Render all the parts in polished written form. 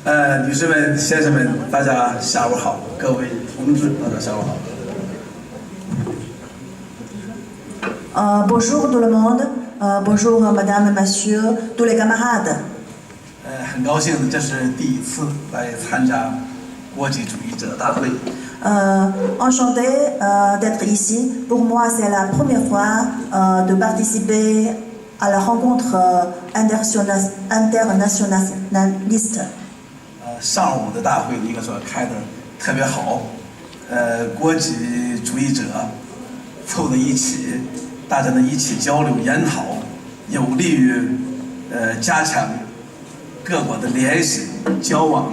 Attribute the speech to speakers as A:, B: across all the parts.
A: 女士们、先生们，大家下午好，各位同志，大家下午好。
B: Bonjour tout le monde, bonjour madame et messieurs, tous les camarades.
A: 很高兴，这是第一次来参加国际主义者大会。
B: Enchanté d'être ici. Pour moi, c'est la première fois de participer à la rencontre internationaliste.
A: 上午的大会应该说开得特别好，国际主义者凑在一起，大家呢一起交流研讨，有利于加强各国的联系、交往，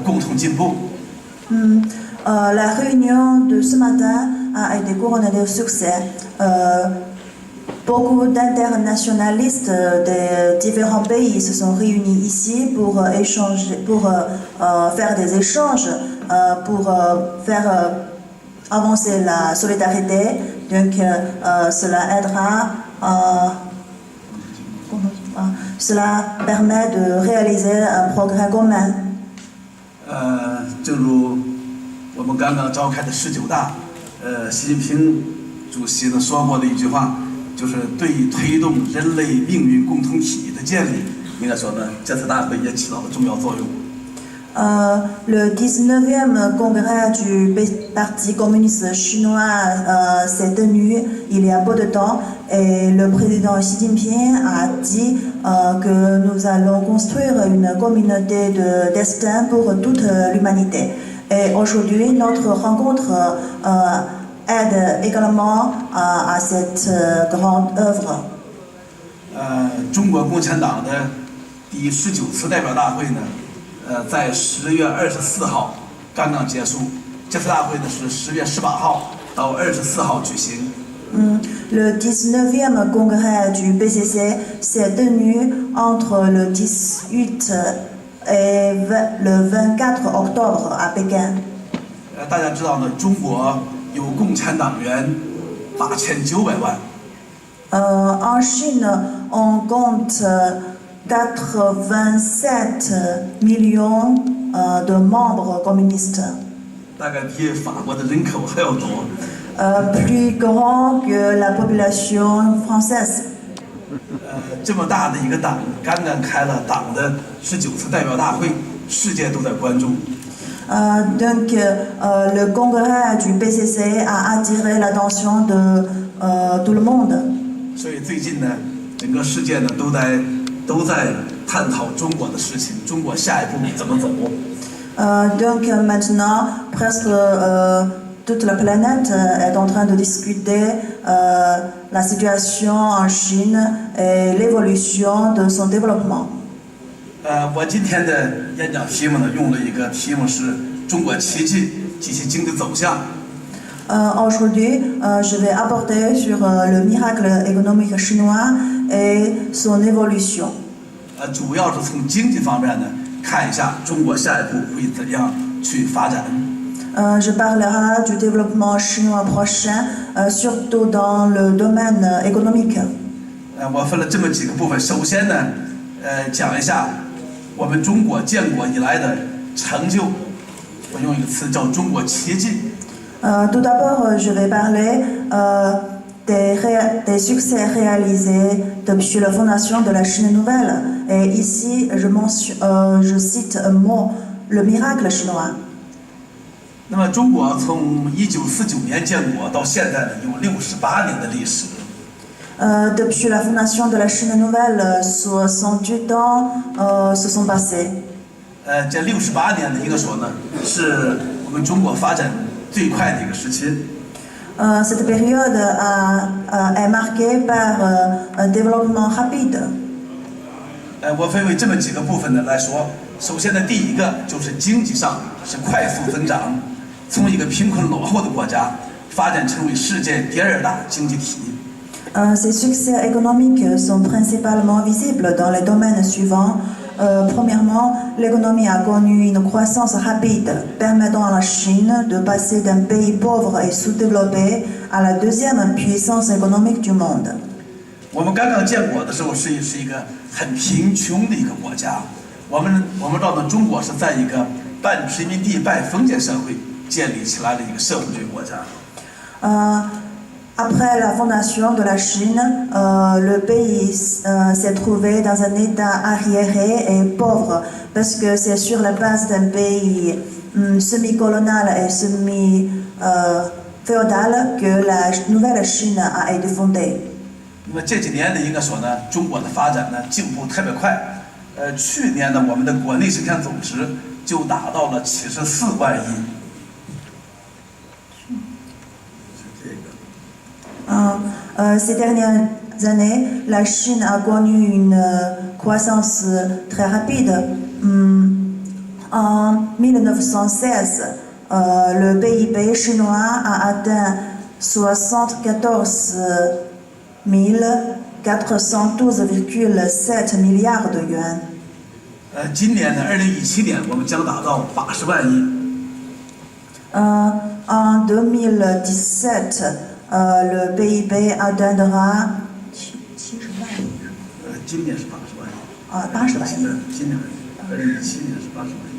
A: 共同进步。
B: La réunion de ce matin a été couronnée de succès. Beaucoup d'internationalistes des différents pays se sont réunis ici pour échanger, pour faire des échanges, pour faire avancer la solidarité. Donc cela aidera, cela permet de réaliser un progrès commun.
A: 正如我们刚刚召开的19大，习近平主席呢说过的一句话，就是对推动人类命运共同体的建立，应该说呢，这次大会也起到了重要作用。
B: Le 19e congrès du Parti communiste chinois s'est tenu il y a peu de temps et le président Xi Jinping a dit que nous allons construire une communauté de destin pour toute l'humanité. Et aujourd'hui, notre rencontre aide également à cette grande œuvre.
A: 中国共产党的第19次代表大会呢？在10月24号刚刚结束，这次大会呢是10月18号到24号举行。
B: Le 19e congrès du PCC s'est tenu entre le 18 et le 24 octobre à Pékin.
A: 大家知道呢，中国有共产党员8900万。
B: En Chine, on compte 87 millions de membres communistes.
A: 大概比法国的人口还要多。
B: Plus grand que la population française.
A: 这么大的一个党，刚刚开了党的19次代表大会，世界都在关注。
B: Donc, le congrès du PCC a attiré l'attention de tout le monde.
A: 所以最近呢，整个世界呢都在探讨中国的事情，中国下一步怎么走。
B: Donc maintenant, presque toute la planète est en train de discuter la situation en Chine et l'évolution de son développement.
A: 我今天的演讲题目呢，用了一个题目是中国奇迹及其经济走向。
B: Aujourd'hui, je vais aborder sur le miracle économique chinois et son évolution.
A: 主要是从经济方面呢，看一下中国下一步会怎样去发展。
B: Je parlerai du développement chinois prochain, surtout dans le domaine économique.
A: 我分了这么几个部分，首先呢，讲一下我们中国建国以来的成就，我用一个词叫中国奇迹。
B: Tout d'abord, je vais parler des succès réalisés depuis la fondation de la Chine nouvelle. Et ici, je cite un mot, le miracle chinois.
A: 那么，中国从1949年建国到现在呢，有68年的历史。
B: Depuis la fondation de la Chine nouvelle, 68 ans se sont passés.
A: 这68年呢，应该说呢，是我们中国发展最快的一个时期。
B: Cette période est marquée par un développement rapide.
A: 我分为这么几个部分呢来说。首先呢，第一个就是经济上是快速增长，从一个贫困落后的国家发展成为世界第2大经济体。
B: Ces succès économiques sont principalement visibles dans les domaines suivants. Premièrement, l'économie a connu une croissance rapide, permettant à la Chine de passer d'un pays pauvre et sous-développé à la deuxième puissance économique du monde.
A: 我们刚刚建国的时候是一个很贫穷的一个国家，我们知道呢，中国是在一个半殖民地半封建社会建立起来的一个社会主义国家。
B: Après la fondation de la Chine, le pays s'est trouvé dans un état arriéré et pauvre parce que c'est sur la base d'un pays semi-colonial et semi-féodal que la nouvelle Chine a été fondée.
A: 那么这几年呢，应该说呢，中国的发展呢进步特别快。去年呢，我们的国内生产总值就达到了74万亿。
B: Ces dernières années, la Chine a connu une croissance très rapide. En 1916, le PIB chinois a atteint 74 412,7 milliards de yuan.
A: 今年呢，2017年我们将达到80万亿。
B: En 2017, le PIB atteindra 70万亿。
A: 今年是80万亿。
B: 80万亿。
A: 今年2017年是80万亿。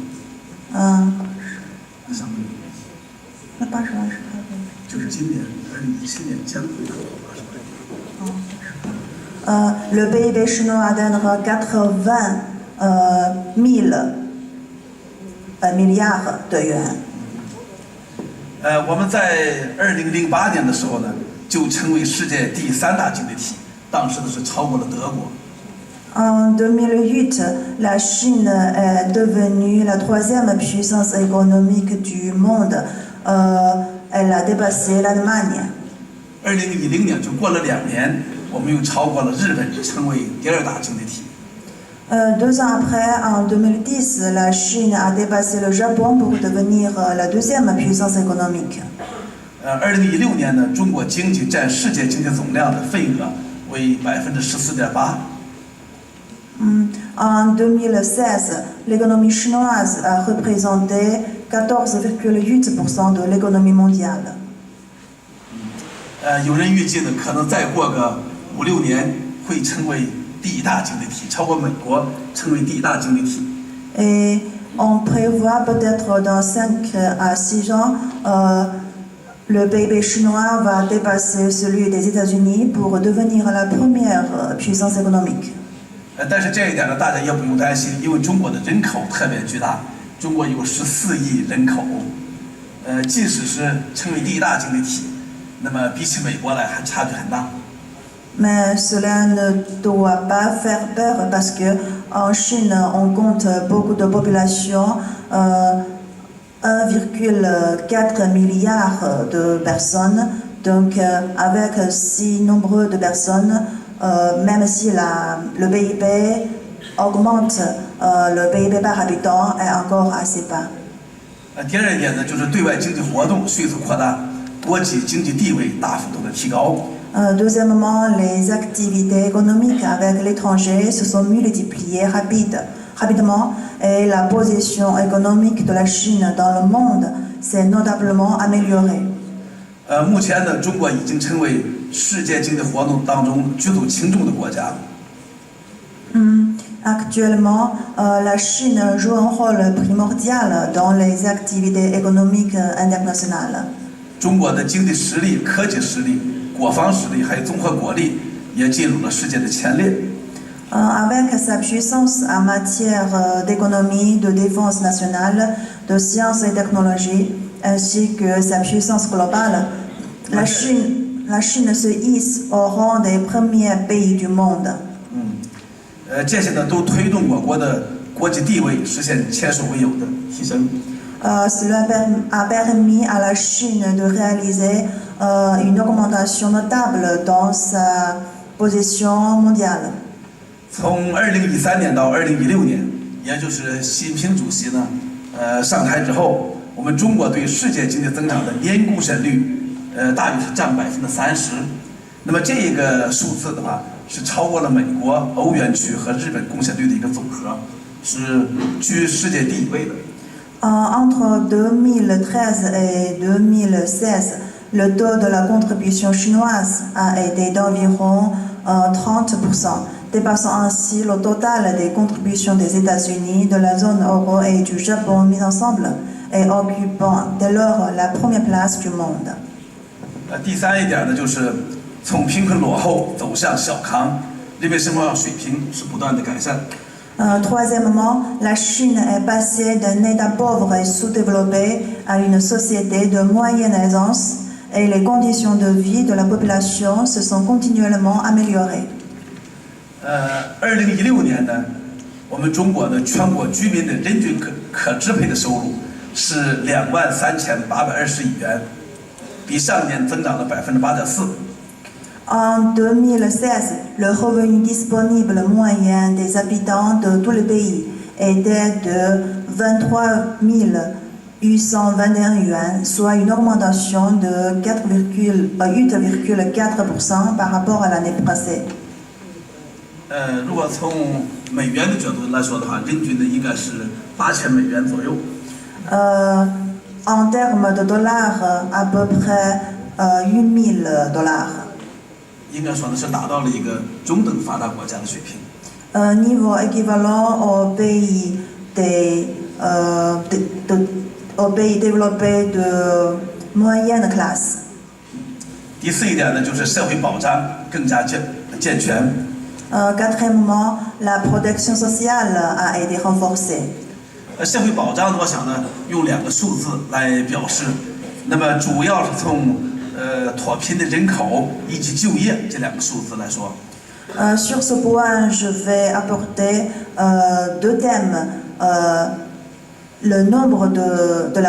A: 上个月。
B: 那80万是
A: 就是今年2017年将会达到80万亿。
B: Le PIB chinois atteindra 80 000 milliards de yuan.
A: 我们在2008年的时候呢，就成为世界第3大经济体，当时呢是超过了德国。
B: En 2008, la Chine est devenue la 3e puissance économique du monde. Elle a dépassé l'Allemagne.
A: 2010年就过了2年，我们又超过了日本，成为第2大经济体。
B: 2 ans après, en 2010, la Chine a dépassé le Japon pour devenir la 2e puissance économique.
A: 2016年呢，中国经济占世界经济总量的份额为14.8%。
B: En 2016, l'économie chinoise a représenté 14,8% de l'économie mondiale.
A: 有人预计呢，可能再过个5-6年会成为第1大经济体，超过美国，成为第1大经济体。
B: Et on prévoit peut-être dans 5 à 6 ans, le PIB chinois va dépasser celui des États-Unis pour devenir la première puissance économique.
A: 但是这一点呢，大家也不用担心，因为中国的人口特别巨大，中国有14亿人口，即使是成为第1大经济体，那么比起美国来还差距很大。
B: Mais cela ne doit pas faire peur parce que en Chine, on compte beaucoup de population, 1,4 milliard de personnes. Donc, avec si nombreux de personnes, même si le PIB augmente, le PIB par habitant est encore assez bas.
A: 第2点呢，就是对外经济活动迅速扩大，国际经济地位大幅度的提高。
B: Deuxièmement, les activités économiques avec l'étranger se sont multipliées rapidement et la position économique de la Chine dans le monde s'est notablement améliorée.
A: 目前呢，中国已经成为世界经济活动当中举足轻重的国家。
B: Actuellement, la Chine joue un rôle primordial dans les activités économiques internationales.
A: 中国的经济实力、科技实力、国防实力还有综合国力也进入了世界的前列。
B: Avec sa puissance en matière d'économie, de défense nationale, de sciences et technologies, ainsi que sa puissance globale, la Chine se hisse au rang des premiers pays du monde.
A: 这些呢都推动我国的国际地位实现前所未有的提升。
B: Cela a permis à la Chine de réaliser une augmentation notable dans sa position mondiale.
A: 从2013年到2016年，也就是习近平主席呢，上台之后，我们中国对世界经济增长的年贡献率，大约是占30%。那么这个数字的话，是超过了美国、欧元区和日本贡献率的一个总和，是居世界第1位的。
B: Entre 2013 et 2016, le taux de la contribution chinoise a été d'environ 30%. dépassant ainsi le total des contributions des États-Unis, de la zone euro et du Japon mis ensemble, et occupant dès lors la première place du monde.
A: 第三一点呢，就是从贫困落后走向小康，人民生活水平是不断的改善。
B: Troisièmement, la Chine est passée d'un État pauvre et sous-développé à une société de moyenne aisance et les conditions de vie de la population se sont continuellement améliorées.
A: 2016年呢，我们中国的全国居民的人均可支配的收入是23820亿元，比上年增长了8.4%。
B: En 2016, le revenu disponible moyen des habitants de tout le pays était de 23 821 yuan, soit une augmentation de 8,4% par rapport à l'année passée.
A: 如果从美元的角度来说的话，人均的应该是8000美元左右。
B: En termes de dollars, à peu près 8000 dollars.
A: 应该说的是达到了一个中等发达国家的水平。
B: Niveau équivalent aux pays aux pays développés de moyenne classe.
A: 第四一点呢，就是社会保障更加健全。
B: Quatrièmement, la protection sociale a été renforcée.
A: 社会保障呢，我想呢，用2个数字来表示。那么主要是从脱贫的人口以及就业这2个数字来说。
B: Sur ce point, je vais apporter 2 thèmes. Le nombre de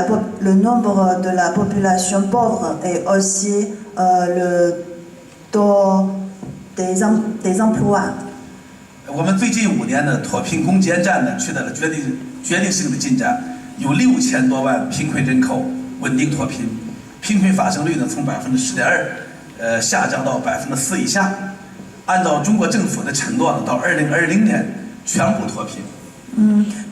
B: la population pauvre et aussi le taux des emplois.
A: 我们最近5年呢，脱贫攻坚战呢取得了决定性的进展，有6000多万贫困人口稳定脱贫，贫困发生率呢从10.2%下降到4%以下。按照中国政府的承诺呢，到2020年全部脱贫。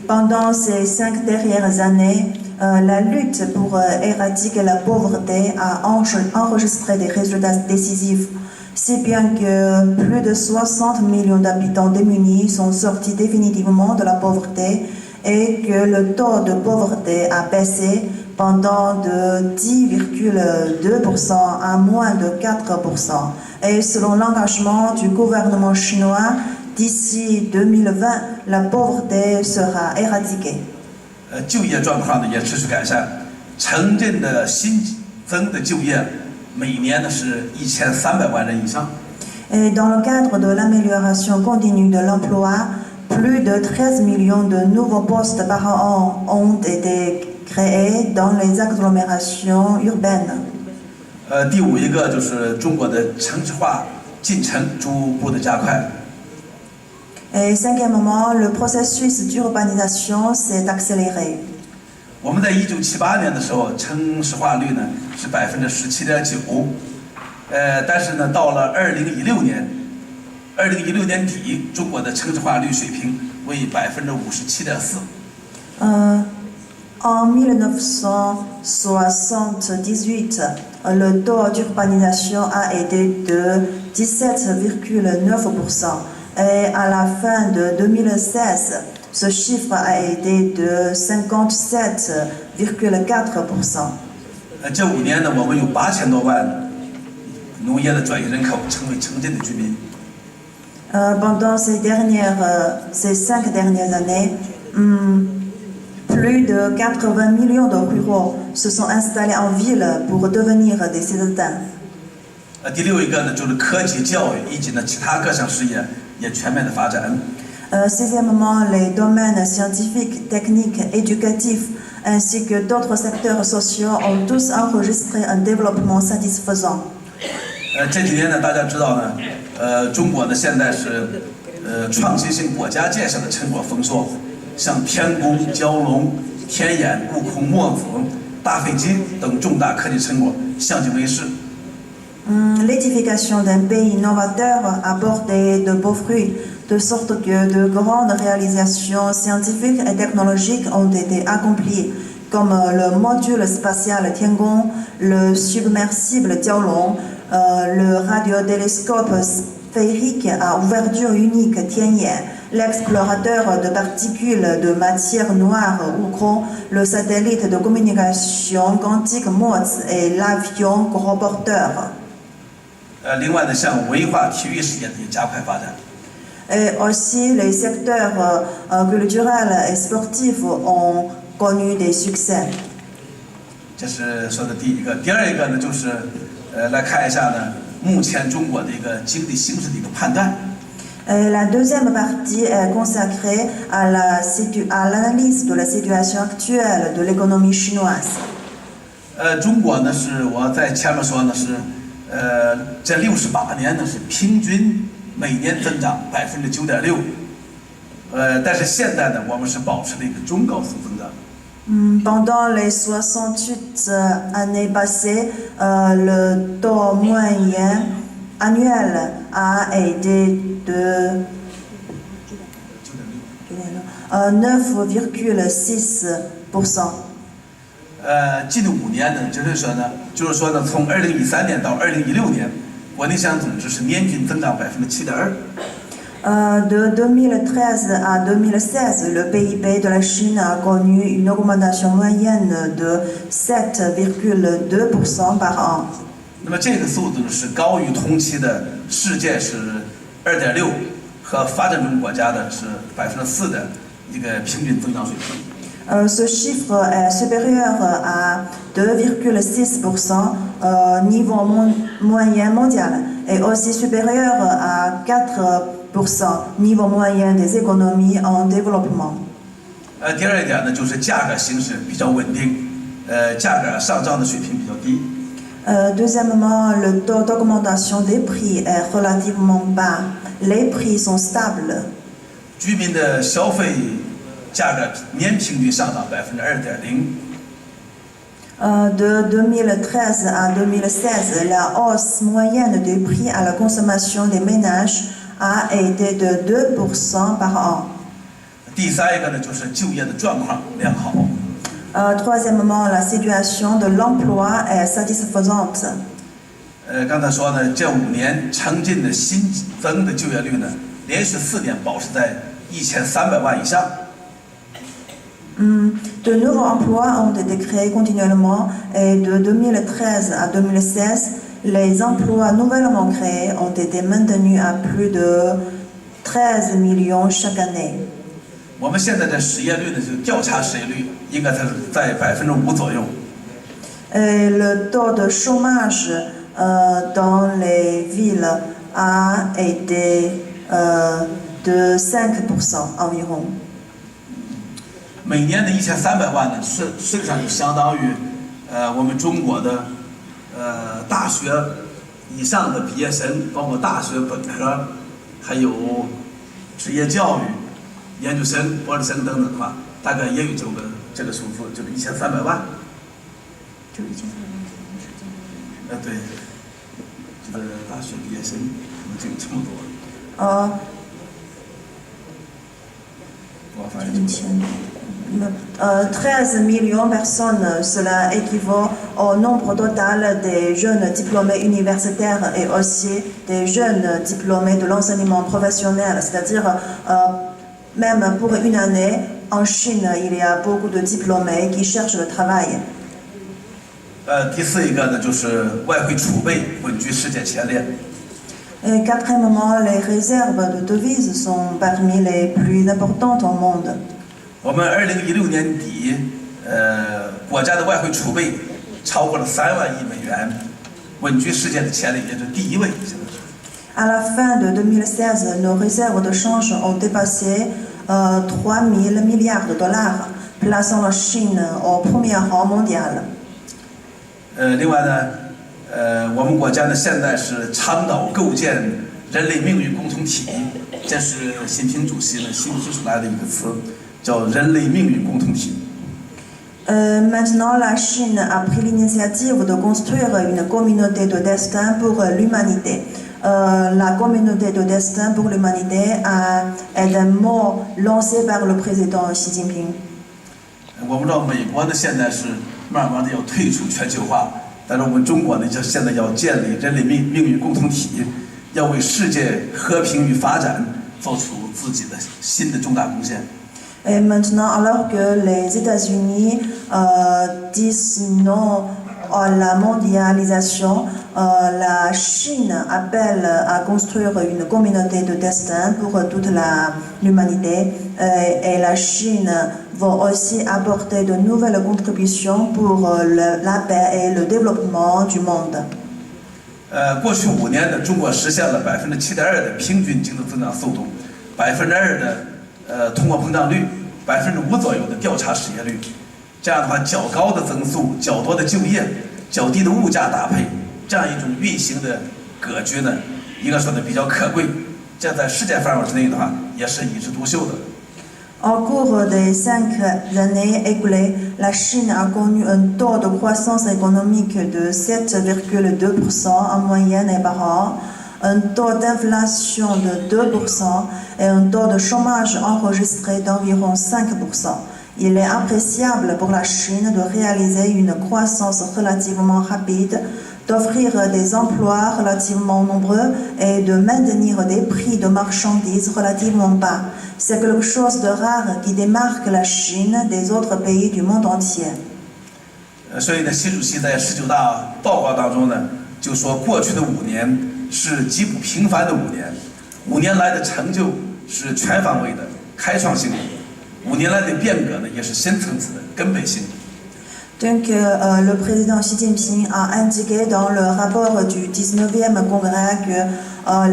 B: Pendant ces 5 dernières années, la lutte pour éradiquer la pauvreté a enregistré des résultats décisifs, si bien que plus de 60 millions d'habitants démunis sont sortis définitivement de la pauvreté et que le taux de pauvreté a baissé pendant de 10,2% à moins de 4%. Et selon l'engagement du gouvernement chinois, d'ici 2020, la pauvreté sera éradiquée.
A: 就业状况呢也持续改善，城镇的新增的就业每年呢是1300万人以上。
B: Et dans le cadre de l'amélioration continue de l'emploi, plus de 13 millions de nouveaux postes par an ont été créés dans les agglomérations urbaines.
A: 第5一个就是中国的城市化进程逐步的加快。
B: Et cinquièmement, le processus d'urbanisation s'est accéléré.
A: 我们在1978年的时候，城市化率呢是17.9%，但是呢，到了2016年底，中国的城市化率水平为57.4%。
B: En 1978, le taux d'urbanisation a été de 17,9%. Et à la fin de 2016, ce chiffre a été de 57,4%.
A: 这5年呢，我们有8000多万农业的转移人口成为城镇的居民。
B: Pendant ces 5 dernières années, plus de 80 millions de ruraux se sont installés en ville pour devenir des citadins.
A: 第6一个呢，就是科技教育以及呢其他各项事业也全面的发展。
B: Sixièmement, les domaines scientifiques, techniques, éducatifs, ainsi que d'autres secteurs sociaux ont tous enregistré un développement satisfaisant.
A: 这几年呢，大家知道呢，中国呢现在是创新性国家建设的成果丰硕，像天宫、蛟龙、天眼、悟空、墨子、大飞机等重大科技成果相继问世。
B: L'édification d'un pays novateur a porté de beaux fruits, de sorte que de grandes réalisations scientifiques et technologiques ont été accomplies, comme le module spatial Tiangong, le submersible Jiaolong, le radiotélescope féerique à ouverture unique Tianyan, l'explorateur de particules de matière noire Wukong, le satellite de communication quantique MOTS et l'avion gros-porteur.
A: 另外呢，像文化、体育事业也加快发展。
B: Et aussi, les secteurs culturels et sportifs ont connu des succès.
A: 这是说的第一个。第二一个呢，就是来看一下呢，目前中国的一个经济形势的一个判断。
B: Et la deuxième partie est consacrée à l'analyse de la situation actuelle de l'économie chinoise.
A: 中国呢是我在前面说呢是，这68年呢是平均每年增长9.6%，但是现在呢我们是保持了一个中高速增长。
B: Pendant les 68 années passées, le taux moyen annuel a été de 9,6%.
A: 近5年呢，就是说呢，从2013年到2016年，国内生产总值是年均增长7.2%。
B: De 2013 à 2016, le PIB de la Chine a connu une augmentation moyenne de 7,2% par an.
A: 那么这个速度是高于同期的世界是2.6%和发展中国家的是4%的一个平均增长水平。
B: Ce chiffre est supérieur à 2,6% niveau moyen mondial et aussi supérieur à 4% niveau moyen des économies en développement.
A: 第二一点呢，就是价格形势比较稳定，价格上涨的水平比较低。
B: Deuxièmement, le taux d'augmentation des prix est relativement bas. Les prix sont stables.
A: 居民的消费价格年平均上涨2.0%。
B: De 2013 à 2016, la hausse moyenne des prix à la consommation des ménages a été de 2% par an.
A: 第三一个呢，就是就业的状况良好。
B: Troisièmement, la situation de l'emploi est satisfaisante.
A: 刚才说呢，这5年城镇的新增的就业率呢，连续4年保持在1300万以上。
B: De nouveaux emplois ont été créés continuellement et de 2013 à 2016, les emplois nouvellement créés ont été maintenus à plus de 13 millions chaque année.
A: 我们现在的失业率呢，就调查失业率应该它是在5%左右。
B: Et le taux de chômage dans les villes a été de 5% environ.
A: 每年的1300万呢，实际上就相当于我们中国的大学以上的毕业生，包括大学本科，还有职业教育、研究生、博士生等等的话，大概也有这个数字，就是1300万。
B: 就1300万。
A: 对，就是大学毕业生可能就有这么多。我发现。
B: 13 millions de personnes, cela équivaut au nombre total des jeunes diplômés universitaires et aussi des jeunes diplômés de l'enseignement professionnel. C'est-à-dire, même pour une année, en Chine, il y a beaucoup de diplômés qui cherchent le travail.
A: 第四一个呢，就是外汇储备稳居世界前列。
B: Et quatrièmement, les réserves de devises sont parmi les plus importantes au monde.
A: 我们2016年底，国家的外汇储备超过了3万亿美元，稳居世界的前列，也是第1位。
B: À la fin de 2016, nos réserves de change ont dépassé 3 000 milliards de dollars, plaçant la Chine au premier rang mondial.
A: 另外呢，我们国家呢现在是倡导构建人类命运共同体，这是习近平主席呢新提出来的一个词。 叫人类命运共同体。
B: Maintenant, la Chine a pris l'initiative de construire une communauté de destin pour l'humanité. La communauté de destin pour l'humanité est un mot lancé par le président Xi Jinping.
A: 我们知道美国呢现在是慢慢的要退出全球化，但是我们中国呢就现在要建立人类命运共同体，要为世界和平与发展做出自己的新的重大贡献。
B: Et maintenant, alors que les États-Unis disent non à la mondialisation, la Chine appelle à construire une communauté de destin pour toute l'humanité et la Chine va aussi apporter de nouvelles contributions pour la paix et le développement du monde.
A: 过去5年呢，中国实现了7.2%的平均经济增长速度，2%的通货膨胀率，5%左右的调查失业率。这样的话，较高的增速、较多的就业、较低的物价搭配，这样一种运行的格局呢，应该说的比较可贵。这在世界范围之内的话，也是一枝独秀的。
B: Au cours des 5 années écoulées, la Chine a connu un taux de croissance économique de 7,2% en moyenne et par an, un taux d'inflation de 2% et un taux de chômage enregistré d'environ 5%. Il est appréciable pour la Chine de réaliser une croissance relativement rapide, d'offrir des emplois relativement nombreux et de maintenir des prix de marchandises relativement bas. C'est quelque chose de rare qui démarque la Chine des autres pays du monde entier.
A: 所以呢，习主席在19大报告当中呢，就说过去的5年是极不平凡的5年，5年来的成就是全方位的、开创性的，5年来的变革呢也是深层次的、根本性的。
B: Donc, le président Xi Jinping a indiqué dans le rapport du 19e congrès que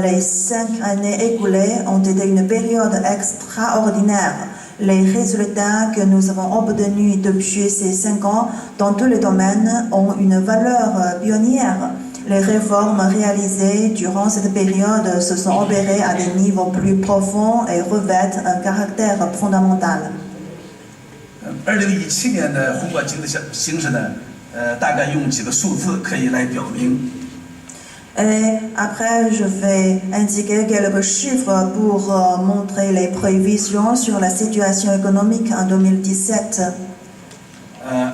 B: les 5 années écoulées ont été une période extraordinaire. Les résultats que nous avons obtenus depuis ces 5 ans dans tous les domaines ont une valeur pionnière. Les réformes réalisées durant cette période se sont opérées à des niveaux plus profonds et revêtent un caractère fondamental.
A: 2017年的宏观经济形势呢，大概用几个数字可以来表明。
B: Et après, je vais indiquer quelques chiffres pour montrer les prévisions sur la situation économique en 2017.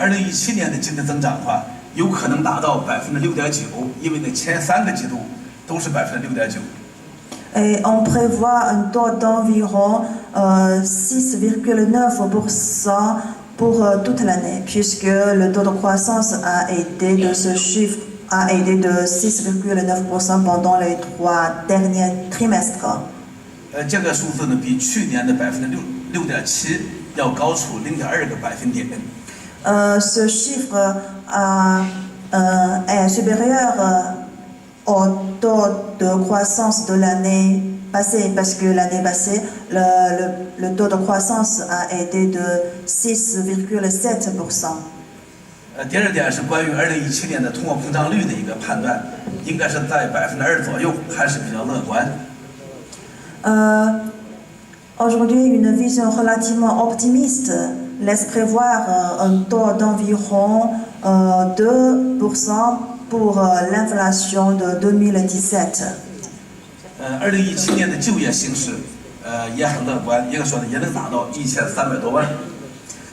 A: 2017年的经济增长的话，有可能达到6.9%，因为呢前3个季度都是6.9%。
B: Et on prévoit un taux d'environ 6,9% pour toute l'année, puisque le taux de croissance a été de ce chiffre a été de 6,9% pendant les 3 derniers trimestres.
A: 这个数字呢，比去年的6.7%要高出0.2个百分点。
B: Ce chiffre est supérieur au taux de croissance de l'année passée, parce que l'année passée, le taux de croissance a été de 6,7%.
A: 第二点是关于2017年的通货膨胀率的一个判断，应该是在2%左右，还是比较乐观。
B: Aujourd'hui, une vision relativement optimiste laisse prévoir un taux d'environ 2% pour l'inflation de 2017.
A: 2017年的就业形势，也很乐观，应该说呢，也能达到1300多万。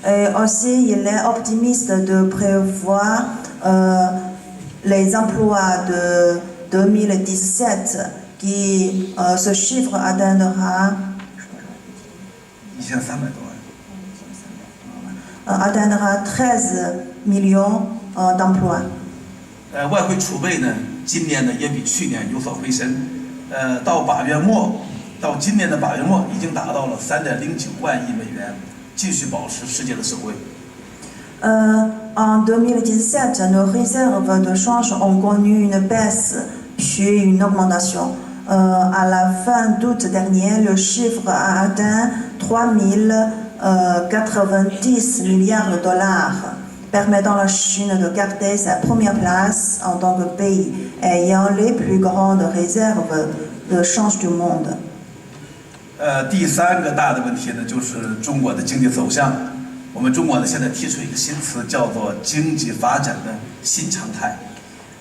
B: Et aussi, il est optimiste de prévoir les emplois de 2017 qui ce chiffre atteindra
A: 1300多万。
B: atteindra 13 millions d'emplois.
A: 外汇储备呢，今年呢也比去年有所回升，到今年的8月末已经达到了3.09万亿美元，继续保持世界的首位。
B: En 2017, nos réserves de change ont connu une baisse puis une augmentation. À la fin d'août dernier, le chiffre a atteint 3090 milliards de dollars, permettant à la Chine de garder sa première place en tant que pays ayant les plus grandes réserves de change du monde.
A: 第3个大的问题呢，就是中国的经济走向。我们中国呢，现在提出一个新词，叫做经济发展的新常态。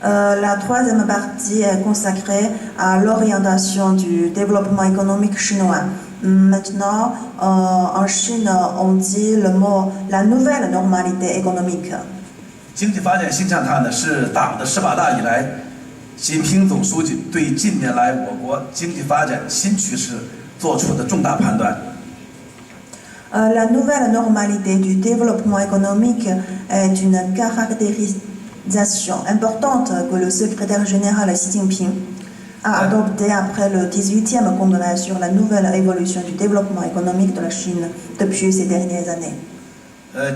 B: La troisième partie est consacrée à l'orientation du développement économique chinois. Maintenant, en Chine, on dit le mot la nouvelle normalité économique.
A: 经济发展新常态呢，是党的18大以来，习近平总书记对近年来我国经济发展新趋势做出的重大判断。
B: La nouvelle normalité du développement économique est une caractérisation importante que le secrétaire général Xi Jinping a adoptée après le 18e congrès sur la nouvelle évolution du développement économique de la Chine depuis ces dernières années.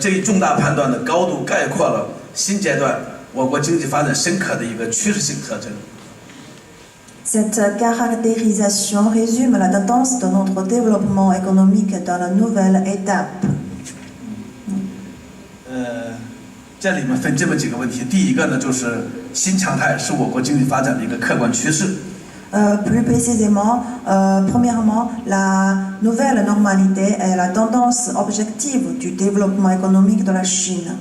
A: 这一重大判断的高度概括了新阶段我国经济发展深刻的一个趋势性特征。
B: Cette caractérisation résume la tendance de notre développement économique dans la nouvelle étape.
A: 这里面分这么几个问题，第一个呢就是新常态是我国经济发展的一个客观趋势。
B: Plus précisément, premièrement, la nouvelle normalité est la tendance objective du développement économique de la Chine.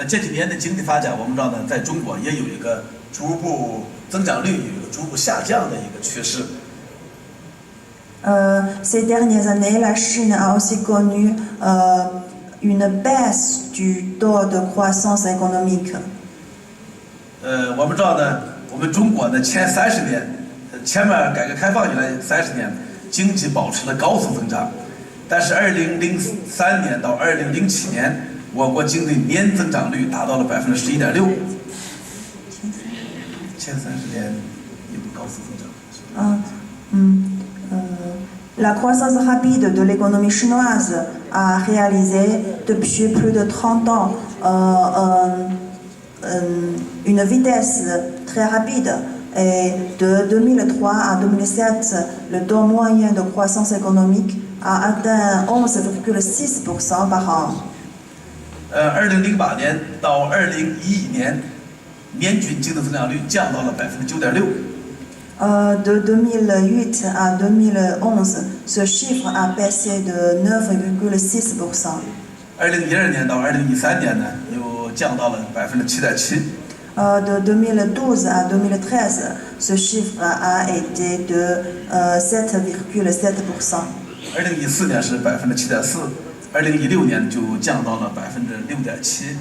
A: 这几年的经济发展，我们知道呢，在中国也有一个逐步增长率有一个逐步下降的一个趋势。
B: Ces dernières années, la Chine a aussi connu une baisse du taux de croissance économique.
A: 我们知道呢，我们中国的前30年，前面改革开放以来30年，经济保持了高速增长，但是2003年到2007年，我国经济年增长率达到了11.6%。前30年有高速增长。
B: La croissance rapide de l'économie chinoise a réalisé depuis plus de 30 ans une vitesse très rapide. Et de 2003 à 2007, le taux moyen de croissance économique a atteint 11,6% par an.
A: 2008年到2011年，年均经济增长率降到了9.6%。
B: De 2008 à 2011, ce chiffre a baissé de 9,6%.
A: 2012年到2013年呢，又降到了7.7%。
B: De 2012 à 2013, ce chiffre a été de 7,7%.
A: 2014年是7.4%，2016年就降到了6.7%。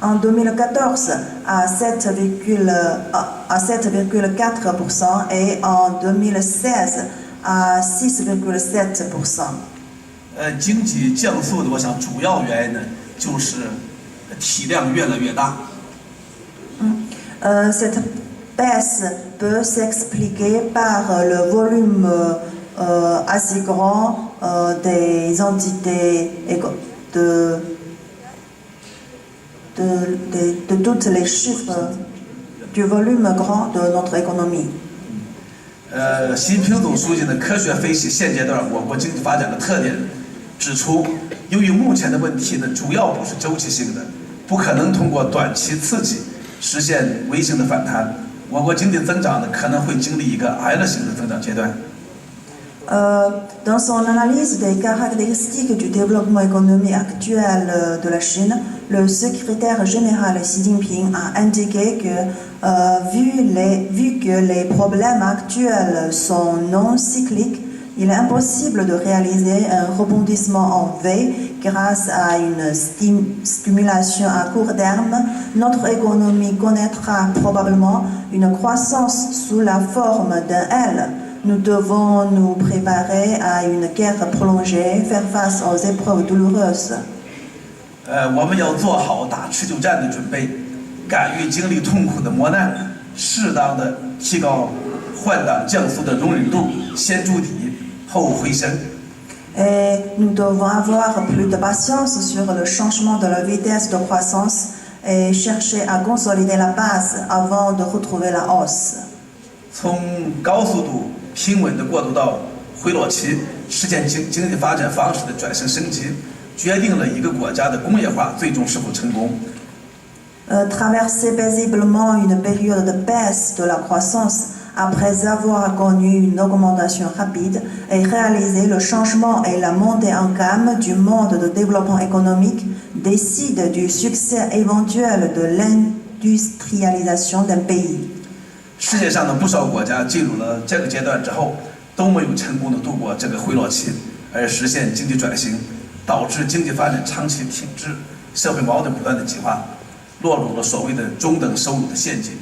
B: En 2014 à 7,4% et en 2016 à 6,7%.
A: 经济降速的，我想主要原因呢，就是体量越来越大。
B: Cette baisse peut s'expliquer par le volume assez grand des entités de tous les chiffres du volume grand de notre économie.
A: 习近平总书记呢，科学分析现阶段我国经济发展的特点，指出，由于目前的问题呢，主要不是周期性的，不可能通过短期刺激实现微型的反弹，我国经济增长呢可能会经历一个 L 型的增长阶段。
B: Dans son analyse des caractéristiques du développement économique actuel de la Chine, le secrétaire général Xi Jinping a indiqué que vu que les problèmes actuels sont non cycliques, il est impossible de réaliser un rebondissement en V grâce à une stimulation à court terme. Notre économie connaîtra probablement une croissance sous la forme d'un L. Nous devons nous préparer à une guerre prolongée, faire face aux épreuves douloureuses.
A: 我们要做好打持久战的准备，敢于经历痛苦的磨难，适当的提高换挡降速的容忍度，先筑底后回升。
B: Et nous devons avoir plus de patience sur le changement de la vitesse de croissance et chercher à consolider la base avant de retrouver la hausse.
A: 从高速度平稳的过渡到回落期，实现经济发展方式的转型升级，决定了一个国家的工业化最终是否成功。
B: Traverser paisiblement une période de baisse de la croissance après avoir connu une augmentation rapide et réaliser le changement et la montée en gamme du mode de développement économique décide du succès éventuel de l'industrialisation d'un pays.
A: 世界上的不少国家进入了这个阶段之后，都没有成功的度过这个回落期，而实现经济转型，导致经济发展长期停滞，社会矛盾不断的激化，落入了所谓的中等收入的陷阱。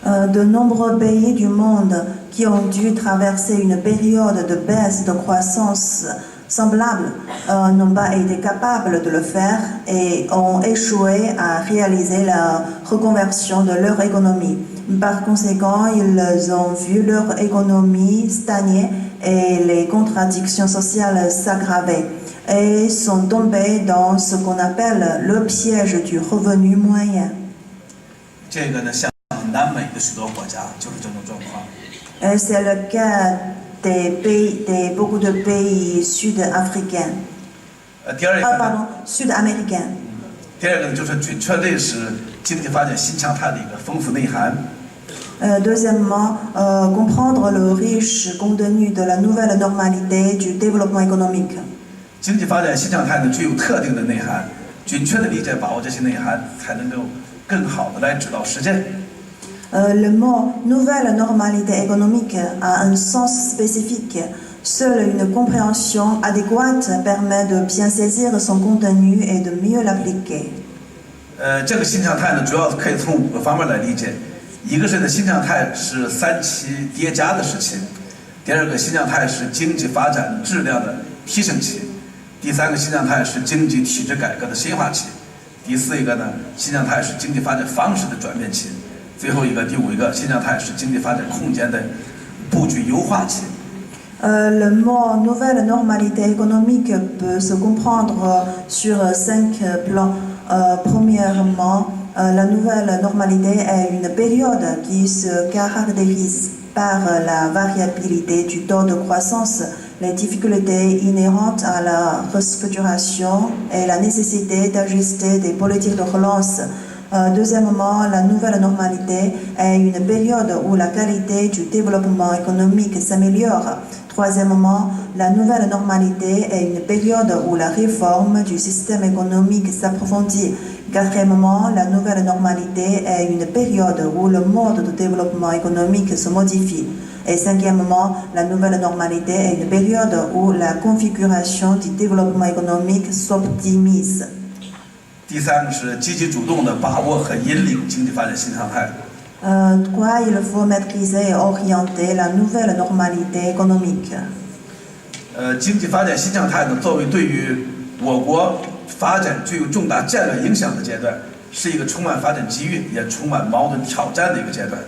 B: De nombreux pays du monde qui ont dû traverser une période de baisse de croissance semblable n'ont pas été capables de le faire et ont échoué à réaliser la reconversion de leur économie. Par conséquent, ils ont vu leur économie stagner et les contradictions sociales s'aggraver et sont tombés dans ce qu'on appelle le piège du revenu moyen.
A: 这个呢，像南美的许多国家就是这种状况。
B: C'est le cas beaucoup de pays sud-africains.
A: 第二一个呢，
B: Pardon, sud-américains.
A: 第二个呢，就是准确认识经济发展新常态的一个丰富内涵。
B: Deuxièmement, comprendre le riche contenu de la nouvelle normalité du développement économique.
A: 经济发展新常态呢，具有特定的内涵，准确的理解把握这些内涵，才能够更好的来指导实践。
B: Le mot nouvelle normalité économique a un sens spécifique. Seule une compréhension adéquate permet de bien saisir son contenu et de mieux l'appliquer.
A: 这个新常态呢，主要可以从5个方面来理解。一个是呢，新常态是3期叠加的时期；第二个，新常态是经济发展质量的提升期；第三个，新常态是经济体制改革的深化期；第四一个呢，新常态是经济发展方式的转变期；最后一个，第5一个，新常态是经济发展空间的布局优化期。
B: Le mot nouvelle normalité économique peut se comprendre sur 5 plans. Premièrement, la nouvelle normalité est une période qui se caractérise par la variabilité du taux de croissance, les difficultés inhérentes à la restructuration et la nécessité d'ajuster des politiques de relance. Deuxièmement, la nouvelle normalité est une période où la qualité du développement économique s'améliore. Troisièmement, la nouvelle normalité est une période où la réforme du système économique s'approfondit. Quatrièmement, la nouvelle normalité est une période où le mode de développement économique se modifie. Et cinquièmement, la nouvelle normalité est une période où la configuration du développement économique s'optimise.
A: 第三个是积极主动的把握和引领经济发展新常态。
B: Quoi, il faut maîtriser et orienter la nouvelle normalité économique.
A: 经济发展新常态呢，作为对于我国发展具有重大战略影响的阶段，是一个充满发展机遇也充满矛盾挑战的一个阶段。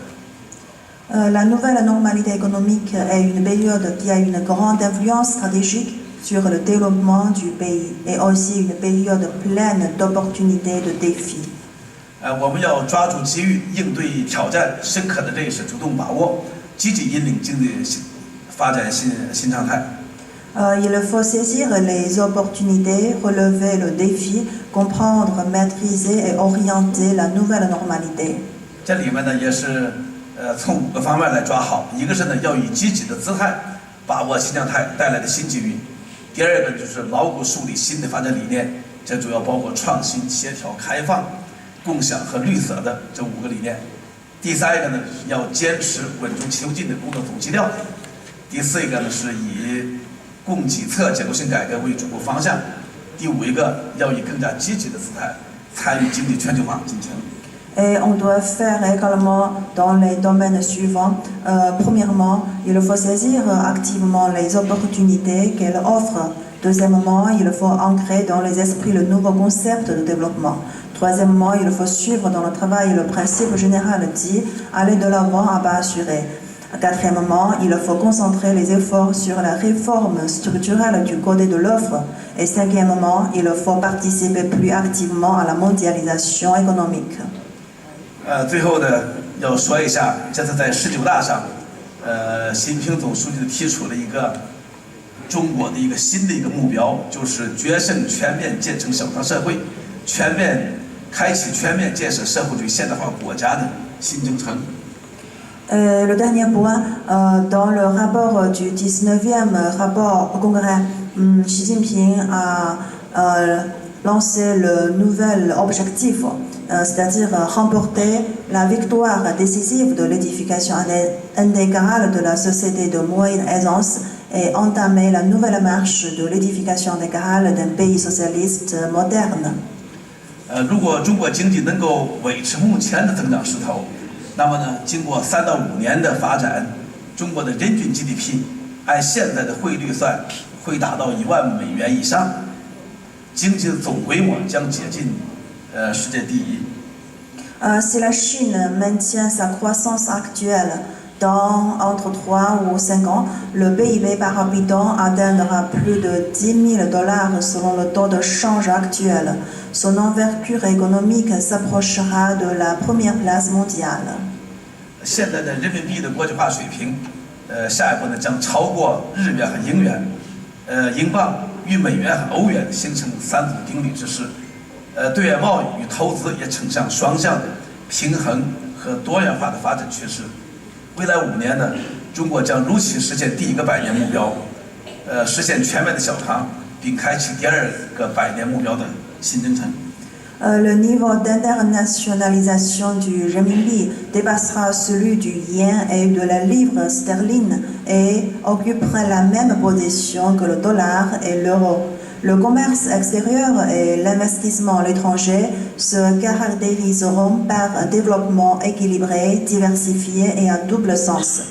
B: La nouvelle normalité économique est une période qui a une grande influence stratégique sur le développement du pays et aussi une période pleine d'opportunités et de défis.
A: 我们要抓住机遇，应对挑战，深刻的认识，主动把握，积极引领经济发展新常态。
B: Il faut saisir les opportunités, relever le défi, comprendre, maîtriser et orienter la nouvelle normalité.
A: 这里面呢，也是从5个方面来抓好。一个是呢，要以积极的姿态把握新常态带来的新机遇；第二个就是牢固树立新的发展理念，这主要包括创新、协调、开放、共享和绿色的这5个理念；第三一个呢，要坚持稳中求进的工作总基调；第四一个呢，是以供给侧结构性改革为主攻方向；第5一个要以更加积极的姿态参与经济全球化进程。
B: Et on doit faire également dans les domaines suivants. Premièrement, il faut saisir activement les opportunités qu'elle offre. Deuxièmement, il faut ancrer dans les esprits le nouveau concept de développement. Troisièmement, il faut suivre dans le travail le principe général dit aller de l'avant à pas assuré. Quatrièmement, il faut concentrer les efforts sur la réforme structurelle du côté de l'offre. Et cinquièmement, il faut participer plus activement à la mondialisation économique.
A: 最后呢，要说一下，这次在19大上，习近平总书记提出了一个中国的一个新的一个目标，就是决胜全面建成小康社会，开启全面建设社会主义现代化国家的新征程。
B: Le dernier point, dans le rapport du 19e rapport au Congrès, Xi Jinping a lancé le nouvel objectif, c'est-à-dire remporter la victoire décisive de l'édification intégrale de la société de moyenne aisance et entamer la nouvelle marche de l'édification intégrale d'un pays socialiste moderne.
A: 如果中国经济能够维持目前的增长势头，那么呢，经过3到5年的发展，中国的人均 GDP 按现在的汇率算，会达到$10,000以上，经济的总规模将接近世界第一。
B: Si la Chine maintient sa croissance actuelle, entre 3 ou 5 ans, le PIB par habitant atteindra plus de $10,000 selon le taux de change actuel. Son envergure économique s'approchera de la première place mondiale.
A: 现在的人民币的国际化水平，下一步呢将超过日元和英元，英镑与美元和欧元形成三足鼎立之势。对外贸易与投资也呈上双向的平衡和多元化的发展趋势。未来5年呢，中国将如期实现第1个100年目标，实现全面的小康，并开启第2个100年目标的新征程。
B: Le niveau d'internationalisation du renminbi dépassera celui du yen et de la livre sterling et occupera la même position que le dollar et l'euro. Le commerce extérieur et l'investissement à l'étranger se caractériseront par un développement équilibré, diversifié et à double sens.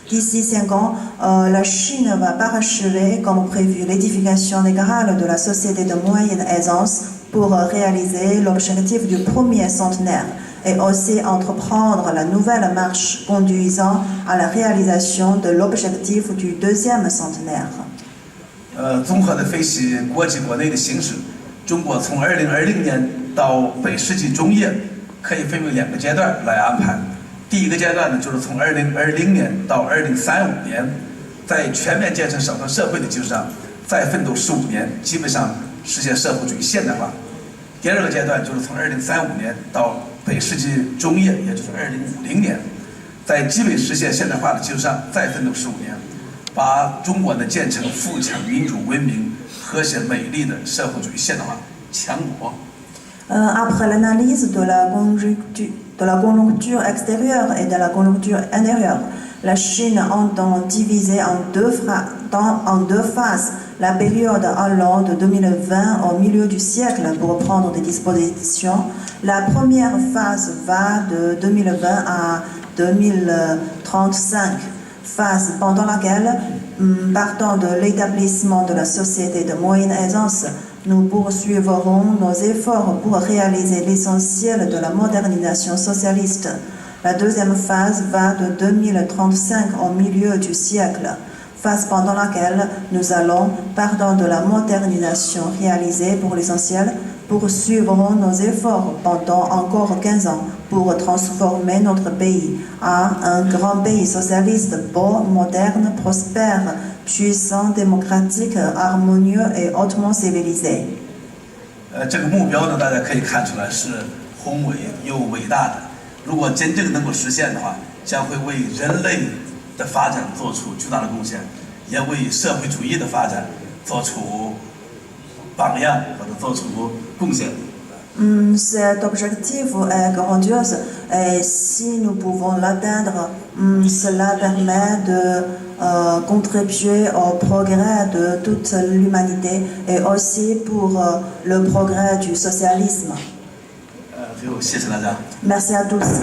B: D'ici 5 ans, la Chine va parachever comme prévu l'édification intégrale de la société de moyenne aisance pour réaliser l'objectif du premier centenaire et aussi entreprendre la nouvelle marche conduisant à la réalisation de l'objectif du deuxième centenaire.
A: 综合的分析国际国内的形势，中国从2020年到本世纪中叶，可以分为2个阶段来安排。第1个阶段呢，就是从2020年到2035年，在全面建成小康社会的基础上，再奋斗15年，基本上实现社会主义现代化。第2个阶段就是从2035年到本世纪中叶，也就是2050年，在基本实现现代化的基础上再奋斗15年，把中国呢建成富强、民主、文明、和谐、美丽的社会主义现代化强国。
B: Après l'analyse de la conjoncture extérieure et de la conjoncture intérieure, la Chine entend diviser en deux phases la période allant de 2020 au milieu du siècle pour prendre des dispositions. La première phase va de 2020 à 2035, phase pendant laquelle, partant de l'établissement de la société de moyenne aisance, nous poursuivrons nos efforts pour réaliser l'essentiel de la modernisation socialiste. La deuxième phase va de 2035 au milieu du siècle, phase pendant laquelle nous allons, partant de la modernisation réalisée pour l'essentiel, poursuivrons nos efforts pendant encore 15 ans pour transformer notre pays en un grand pays socialiste, beau, moderne, prospère, puissant, démocratique, harmonieux et hautement civilisé.
A: 这个目标呢，大家可以看出来是宏伟又伟大的。如果真正能够实现的话，将会为人类的发展做出巨大的贡献，也为社会主义的发展做出榜样或者做出贡献。
B: Cet objectif est grandiose et si nous pouvons l'atteindre, cela permet de contribuer au progrès de toute l'humanité et aussi pour le progrès du socialisme.
A: Merci à tous.